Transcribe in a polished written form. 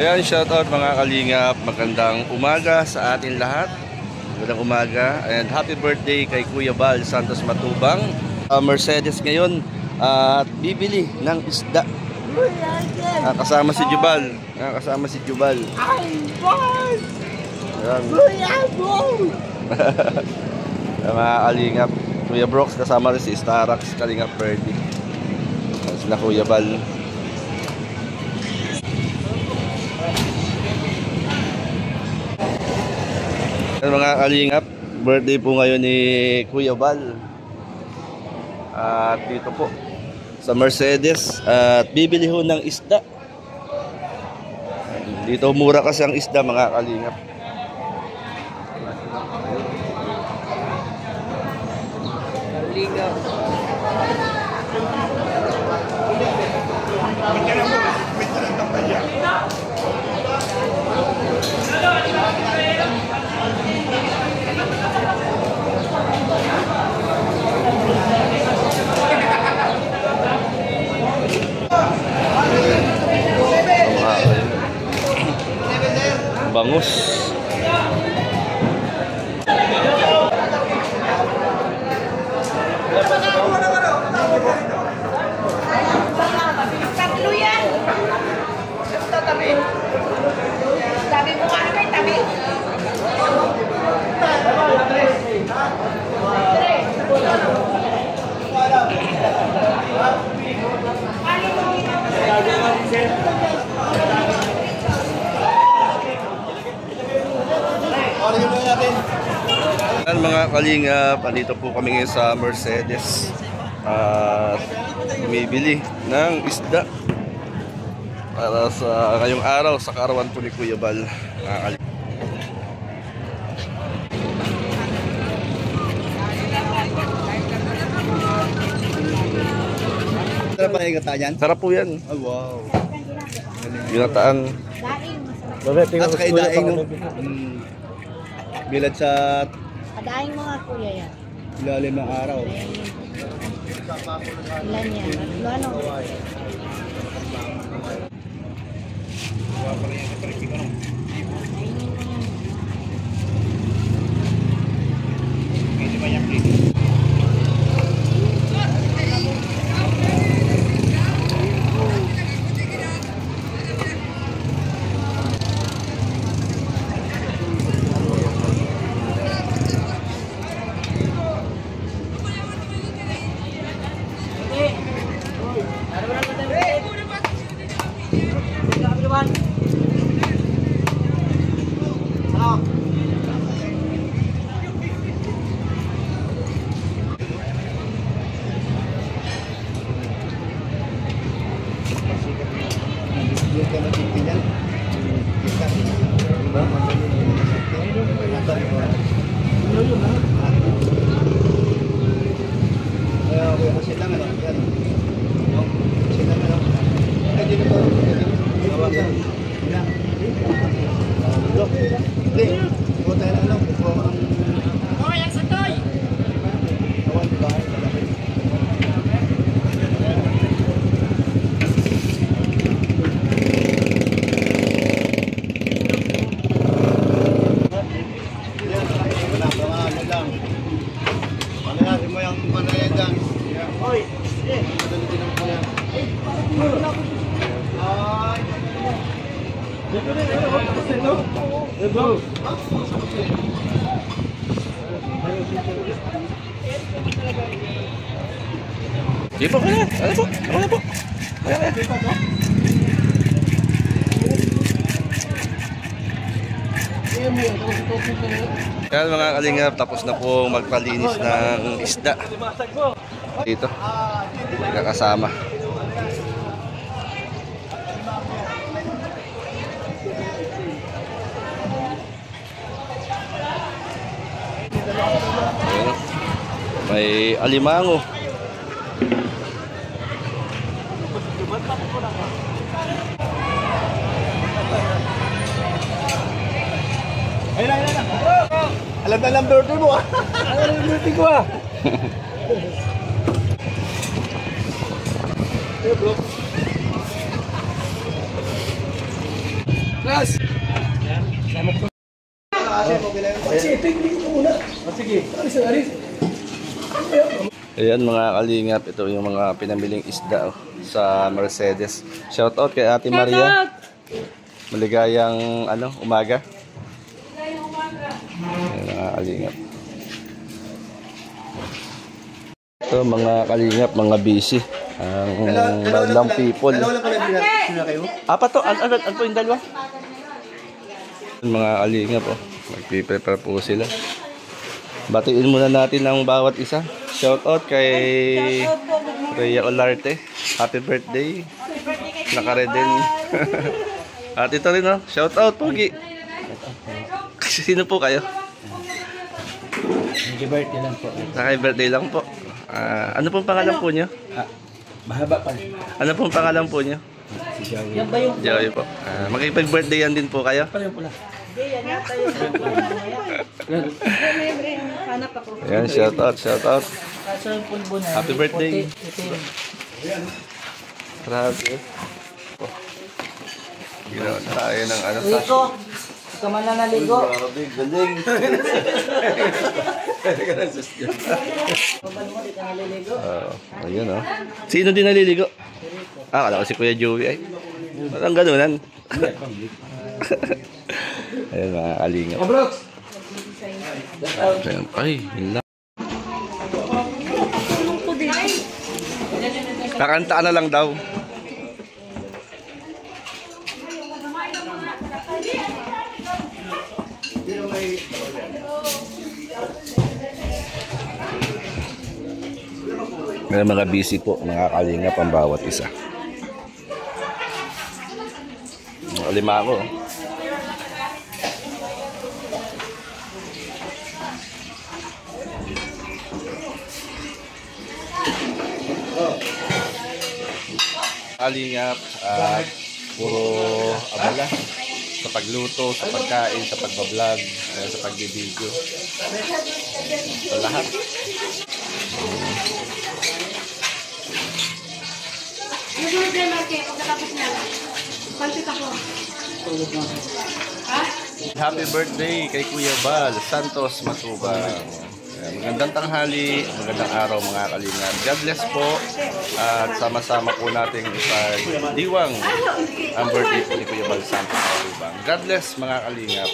Ayan, shoutout mga kalingap. Magandang umaga sa atin lahat. Magandang umaga and happy birthday kay Kuya Bal Santos Matubang. Mercedes ngayon at bibili ng isda. Kasama si Jubal. Kasama si Jubal. Ayan. Mga kalingap. Kuya Brooks kasama rin si Starax, Kalingap Birdie. Sila Kuya Bal. Mga kalingap, birthday po ngayon ni Kuya Bal. At dito po sa Mercedes at bibili ho ng isda. Dito mura kasi ang isda mga kalingap. Bangus. Tatlo yan. Tabi. Tabi mo nga kay tabi. Mga kalingap, andito po kami ngayon sa Mercedes at bumibili ng isda para sa ngayong araw sa karawan po ni Kuya Bal. Sarap ang igata yan? Sarap po yan. Oh, wow. Ginataan. At saka idaing no? Bilad sa Padaing mga kuya yan. ilalim ng araw. Ilan yan? Ano? Sige po, kaya. Ano po? Ako na po. Kaya. Yan mga kalingap, tapos na po magpalinis ng isda. Dito. Nakasama. May alimango. Ayun. Alam na lang birthday mo ah. Alam na birthday ko ah. Hey bro. Atras! Ayan mga kalingap, ito yung mga pinamiling isda sa Mercedes. Shoutout kay Ate Maria. Maligayang umaga. Ayan mga kalingap. Ito mga kalingap, mga busy. Ang madlang people. Dalawa lang pala sila kayo? Apat to, ano po yung dalawa? Mga kalingap magpiprepare po sila. Batiin muna natin ang bawat isa. Shoutout kay Rhea Olarte. Happy birthday. Nakareden. At ito rin shoutout Pogi. Sino po kayo? Happy birthday lang po. Naka-birthday lang po. Ano pong pangalan po niyo? Mahaba pa. Ano pong pangalan po niyo? Si Joey. Yan ba yung Joey po. Makipag-birthday yan din po kayo? Ano yung pula? yan yata yung hanap ako. Ayan, shoutout. Kaso yung pulbo na. Happy birthday. Grabe. Ginawa na tayo ng Ligo. Ikaw man na naligo. Grabe, galing. Babal mo, di ka naliligo. Ayun Sino din naliligo? Akala ko si Kuya Joey ay. Parang ganunan. Ayun mga kalingap. Ayan. Ay, yun lang. Kakanta ka na lang daw. May mga busy po, mga kalingap ang bawat isa. Lima ako. Kalingap at puro abala sa pagluto, sa pagkain, sa pagbablog, sa pagbibideo. Sa lahat. Susunod na lang kayo pagkatapos niya. Pansit ako. Ha? Happy birthday kay Kuya Bal Santos Matubang. Magandang tanghali, magandang araw mga kalingap. God bless po at sama-sama po nating ipagdiwang ang birthday po ni Kuya Bal Santos Matubang. God bless mga kalingap.